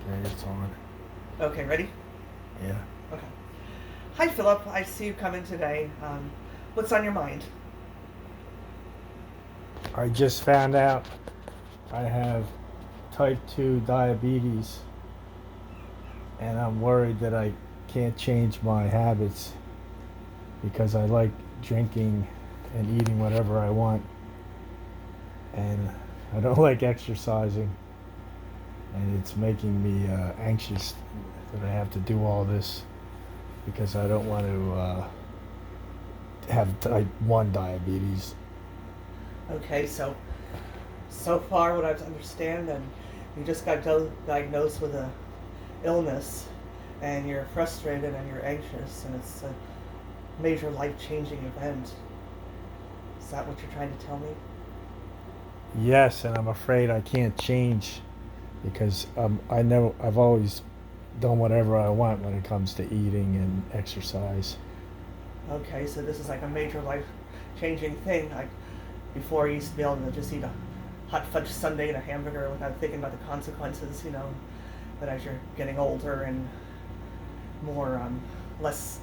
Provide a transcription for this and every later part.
Okay, it's on. Okay, ready? Yeah. Okay. Hi, Philip. I see you come in today. What's on your mind? I just found out I have type 2 diabetes, and I'm worried that I can't change my habits because I like drinking and eating whatever I want, and I don't like exercising, and it's making me anxious that I have to do all this because I don't want to have type 1 diabetes. Okay, so far, what I understand, and you just got diagnosed with a illness, and you're frustrated and you're anxious, and it's a major life-changing event. Is that what you're trying to tell me? Yes, and I'm afraid I can't change because I know I've always done whatever I want when it comes to eating and exercise. Okay, so this is like a major life-changing thing. Like before, you used to be able to just eat a hot fudge sundae and a hamburger without thinking about the consequences. But as you're getting older and more less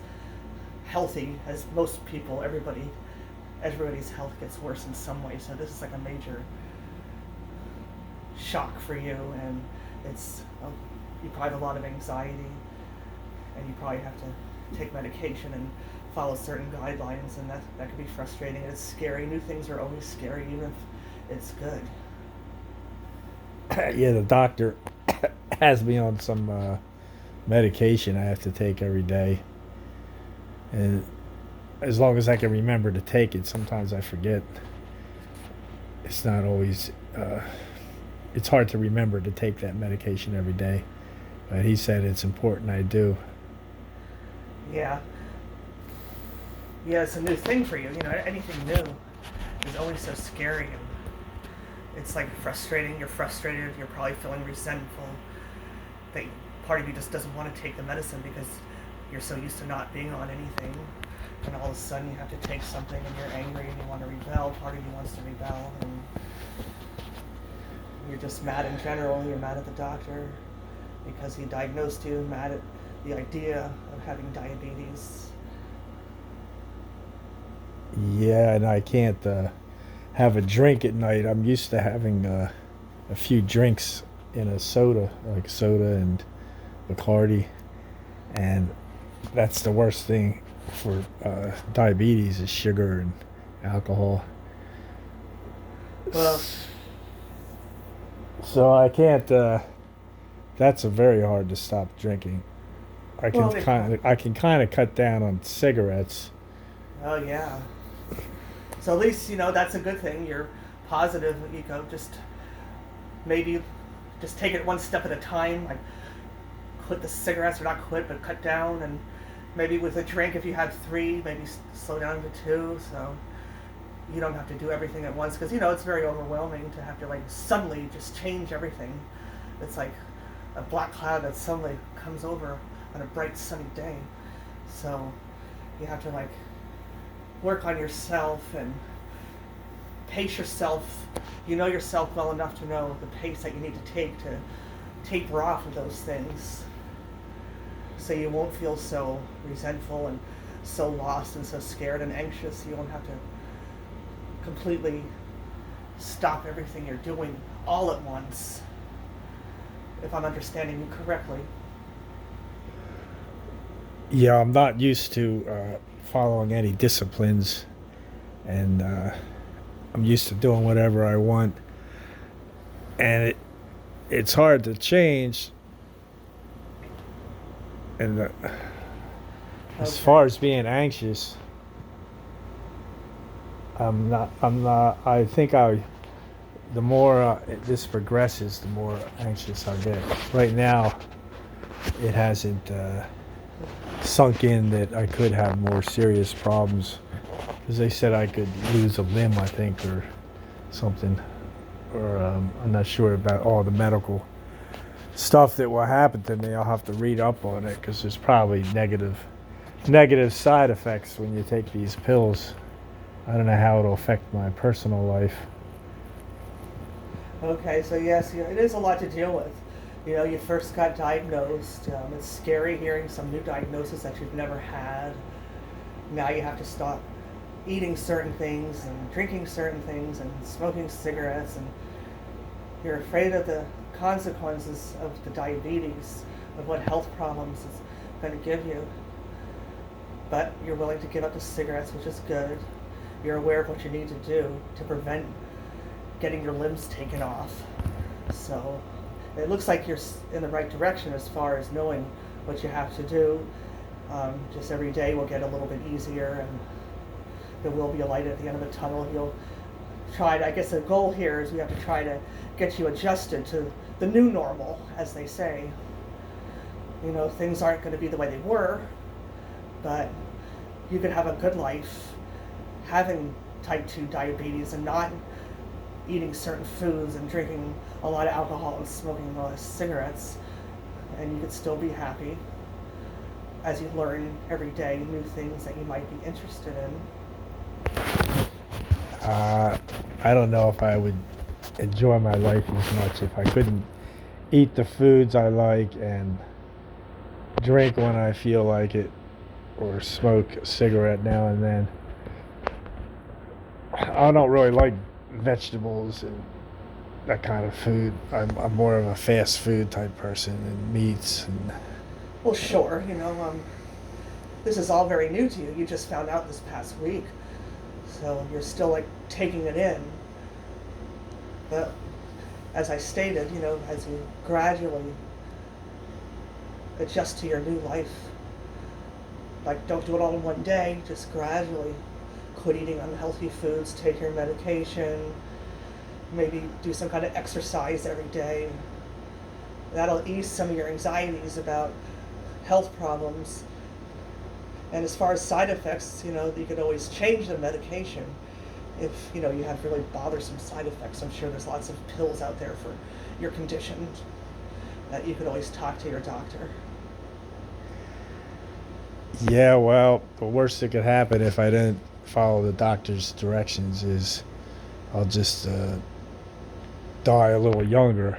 healthy, as most people, everybody's health gets worse in some way. So this is like a major shock for you, and you probably have a lot of anxiety, and you probably have to take medication and follow certain guidelines, and that can be frustrating. It's scary. New things are always scary, even if it's good. Yeah, the doctor has me on some medication I have to take every day, and as long as I can remember to take it, sometimes I forget. It's not always. It's hard to remember to take that medication every day, but he said it's important I do. Yeah, yeah, it's a new thing for you. Anything new is always so scary, and it's like frustrating. You're frustrated. You're probably feeling resentful. That part of you just doesn't want to take the medicine because you're so used to not being on anything, and all of a sudden you have to take something, and you're angry and you want to rebel. Part of you wants to rebel, and you're just mad in general. You're mad at the doctor because he diagnosed you. Mad at the idea of having diabetes. Yeah, and I can't have a drink at night. I'm used to having a few drinks in a soda, like soda and Bacardi, and that's the worst thing for diabetes is sugar and alcohol. Well, So I can't. That's a very hard to stop drinking. well, they. I can kind of cut down on cigarettes. Oh yeah. So at least that's a good thing. You're positive. Just maybe just take it one step at a time. Like quit the cigarettes, or not quit, but cut down. And maybe with a drink, if you have three, maybe slow down to two. So you don't have to do everything at once, because it's very overwhelming to have to like suddenly just change everything. It's like a black cloud that suddenly comes over on a bright sunny day. So you have to like work on yourself and pace yourself. You know yourself well enough to know the pace that you need to take to taper off of those things, so you won't feel so resentful and so lost and so scared and anxious. You won't have to completely stop everything you're doing all at once, if I'm understanding you correctly. Yeah, I'm not used to following any disciplines, and I'm used to doing whatever I want, and it's hard to change. And as Okay. far as being anxious, I'm not. I'm not. I think I. The more this progresses, the more anxious I get. Right now, it hasn't sunk in that I could have more serious problems. Because they said I could lose a limb, I think, or something. Or I'm not sure about all the medical stuff that will happen to me. I'll have to read up on it because there's probably negative side effects when you take these pills. I don't know how it'll affect my personal life. Okay, so yes, it is a lot to deal with. You know, you first got diagnosed. It's scary hearing some new diagnosis that you've never had. Now you have to stop eating certain things and drinking certain things and smoking cigarettes, and you're afraid of the consequences of the diabetes, of what health problems it's going to give you. But you're willing to give up the cigarettes, which is good. You're aware of what you need to do to prevent getting your limbs taken off. So it looks like you're in the right direction as far as knowing what you have to do. Just every day will get a little bit easier, and there will be a light at the end of the tunnel. You'll try to, I guess the goal here is we have to try to get you adjusted to the new normal, as they say. You know, things aren't going to be the way they were, but you could have a good life having type 2 diabetes and not eating certain foods and drinking a lot of alcohol and smoking a lot of cigarettes, and you could still be happy as you learn every day new things that you might be interested in. I don't know if I would enjoy my life as much if I couldn't eat the foods I like and drink when I feel like it, or smoke a cigarette now and then. I don't really like vegetables and that kind of food. I'm more of a fast food type person, and meats and. Well, sure, you know, this is all very new to you. You just found out this past week, so you're still like taking it in. But as I stated, you know, as you gradually adjust to your new life, like don't do it all in one day, just gradually quit eating unhealthy foods, take your medication, maybe do some kind of exercise every day. That'll ease some of your anxieties about health problems. And as far as side effects, you know, you could always change the medication if, you know, you have really bothersome side effects. I'm sure there's lots of pills out there for your condition that you could always talk to your doctor. Yeah, well, the worst that could happen if I didn't follow the doctor's directions is I'll just die a little younger.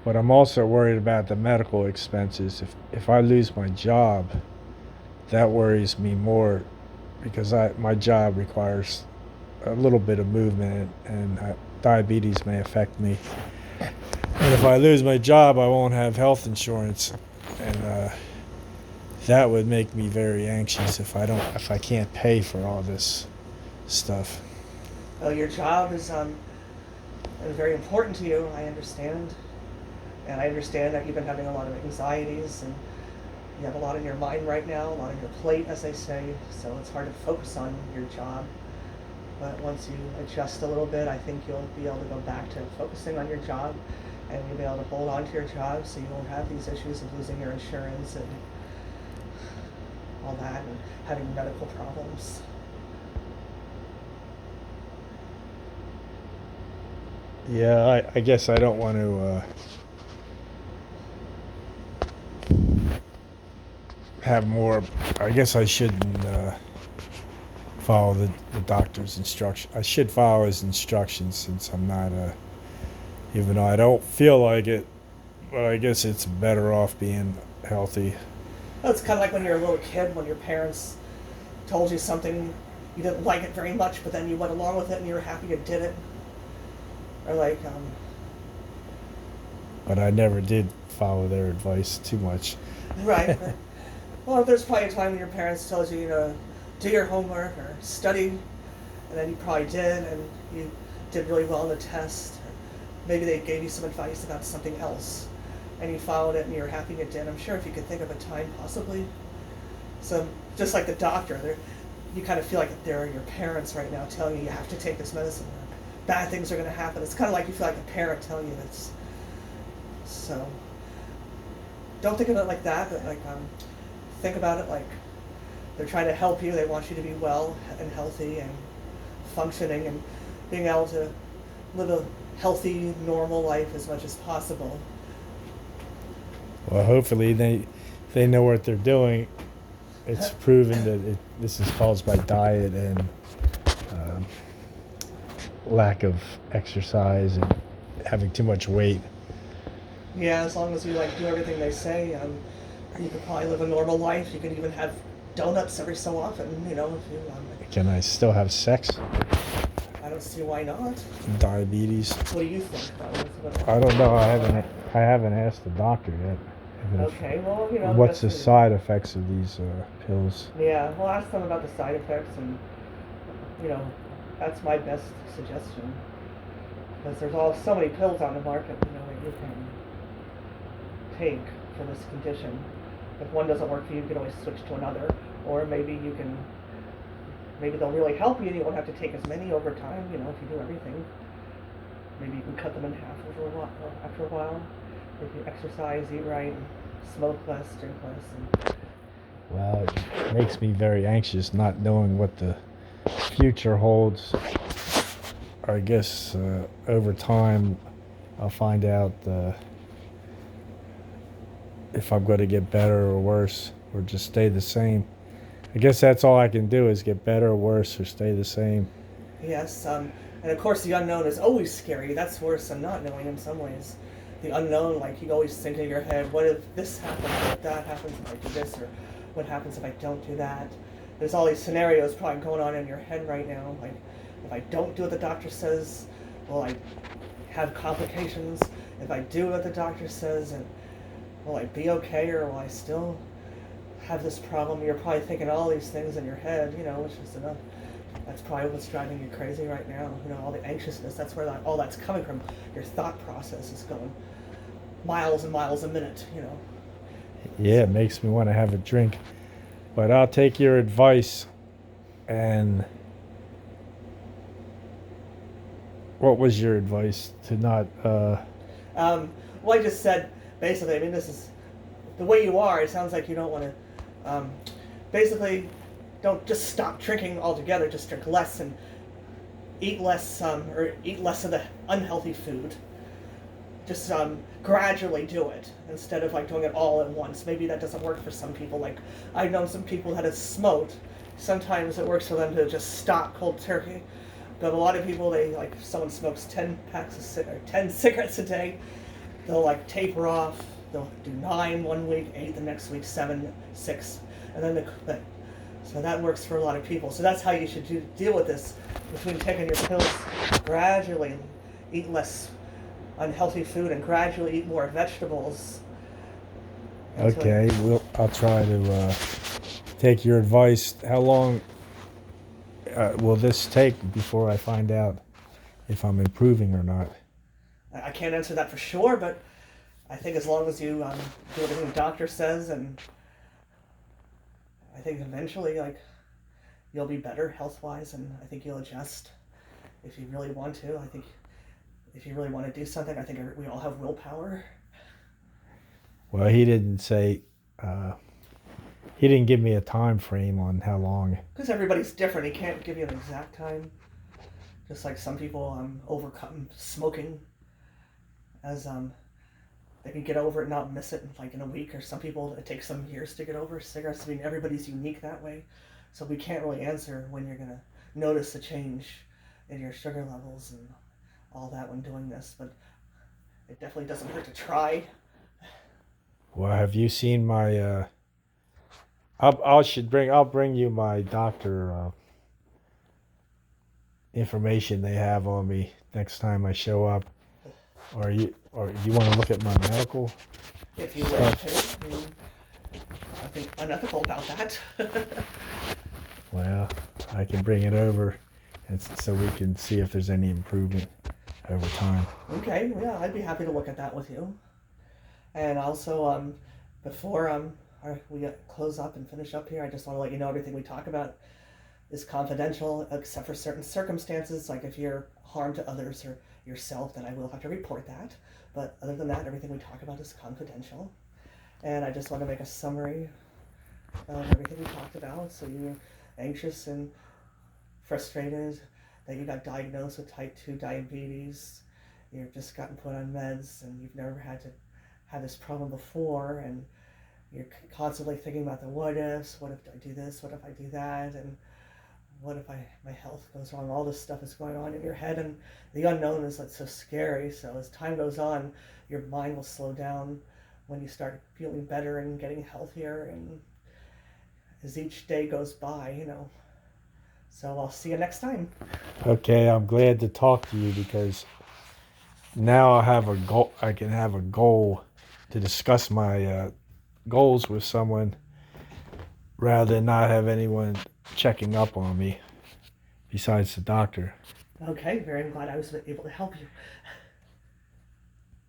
But I'm also worried about the medical expenses. If I lose my job, that worries me more, because my job requires a little bit of movement, and diabetes may affect me. And if I lose my job, I won't have health insurance, and that would make me very anxious if I can't pay for all this stuff. Well, your job is very important to you, I understand. And I understand that you've been having a lot of anxieties, and you have a lot on your mind right now, a lot on your plate, as they say, so it's hard to focus on your job. But once you adjust a little bit, I think you'll be able to go back to focusing on your job, and you'll be able to hold on to your job so you won't have these issues of losing your insurance and all that, and having medical problems. Yeah, I guess I don't want to have more. I guess I shouldn't follow the doctor's instruction. I should follow his instructions, since I'm not even though I don't feel like it, but I guess it's better off being healthy. Well, it's kind of like when you're a little kid, when your parents told you something, you didn't like it very much, but then you went along with it and you were happy you did it. Or like, But I never did follow their advice too much. right. But, well, there's probably a time when your parents told you, you know, do your homework or study, and then you probably did, and you did really well on the test. Or maybe they gave you some advice about something else, and you followed it and you were happy you did. I'm sure if you could think of a time, possibly. So just like the doctor, you kind of feel like they're your parents right now telling you have to take this medicine. Or bad things are going to happen. It's kind of like you feel like a parent telling you this. So don't think of it like that, but like think about it like they're trying to help you. They want you to be well and healthy and functioning and being able to live a healthy, normal life as much as possible. Well, hopefully they know what they're doing. It's proven that this is caused by diet and lack of exercise and having too much weight. Yeah, as long as you like do everything they say, you could probably live a normal life. You could even have donuts every so often. You know, if you Can I still have sex? I don't see why not. Diabetes. What do you think? I don't know. I haven't asked the doctor yet. Okay, well, you know, What's the that's- side effects of these pills? Yeah, we'll ask them about the side effects, and you know, that's my best suggestion. Because there's so many pills on the market, you know, that you can take for this condition. If one doesn't work for you, you can always switch to another, or maybe they'll really help you, and you won't have to take as many over time. You know, if you do everything, maybe you can cut them in half after a while. If you exercise, eat right, smoke less, drink less. Well, it makes me very anxious not knowing what the future holds. I guess over time I'll find out if I'm going to get better or worse or just stay the same. I guess that's all I can do is get better or worse or stay the same. Yes, and of course the unknown is always scary. That's worse than not knowing in some ways. The unknown, like you always think in your head, what if this happens, what if that happens if I do this, or what happens if I don't do that? There's all these scenarios probably going on in your head right now. Like, if I don't do what the doctor says, will I have complications? If I do what the doctor says, and will I be okay, or will I still have this problem? You're probably thinking all these things in your head, you know, which is enough. That's probably what's driving you crazy right now. You know, all the anxiousness. That's where all that's coming from. Your thought process is going miles and miles a minute. You know. Yeah, it makes me want to have a drink. But I'll take your advice. And what was your advice to not? Well, I just said basically. I mean, this is the way you are. It sounds like you don't want to. Basically, don't just stop drinking altogether. Just drink less and eat less, or eat less of the unhealthy food. Just gradually do it instead of like doing it all at once. Maybe that doesn't work for some people. Like I've known some people that have smoked. Sometimes it works for them to just stop cold turkey. But a lot of people, they like if someone smokes 10 cigarettes a day, they'll like taper off. They'll do 9 one week, 8 the next week, 7, 6, and then they quit. So that works for a lot of people. So that's how you should deal with this. Between taking your pills, gradually eat less unhealthy food and gradually eat more vegetables. Okay, I'll try to take your advice. How long will this take before I find out if I'm improving or not? I can't answer that for sure, but I think as long as you do everything the doctor says, and I think eventually, like, you'll be better health-wise, and I think you'll adjust if you really want to. I think if you really want to do something, I think we all have willpower. Well, he didn't say. He didn't give me a time frame on how long. Because everybody's different. He can't give you an exact time. Just like some people overcome smoking as they can get over it and not miss it like in a week, or some people it takes them years to get over cigarettes. I mean, everybody's unique that way, so we can't really answer when you're gonna notice a change in your sugar levels and all that when doing this. But it definitely doesn't hurt to try. Well, have you seen my? I'll bring you my doctor information they have on me next time I show up. Or you want to look at my medical? If you wish to. I mean, nothing unethical about that. Well, I can bring it over, and so we can see if there's any improvement over time. Okay, yeah, I'd be happy to look at that with you. And also, before we close up and finish up here, I just want to let you know everything we talk about is confidential, except for certain circumstances, like if you're harm to others or yourself, then I will have to report that. But other than that, everything we talk about is confidential. And I just want to make a summary of everything we talked about. So you're anxious and frustrated that you got diagnosed with type 2 diabetes. You've just gotten put on meds and you've never had to have this problem before, and you're constantly thinking about the what ifs. What if I do this? What if I do that? And what if my health goes wrong? All this stuff is going on in your head, and the unknown is like so scary. So as time goes on, your mind will slow down when you start feeling better and getting healthier, and as each day goes by, So I'll see you next time. Okay, I'm glad to talk to you because now I have a goal. I can have a goal to discuss my goals with someone rather than not have anyone checking up on me besides the doctor. Okay, very glad I was able to help you.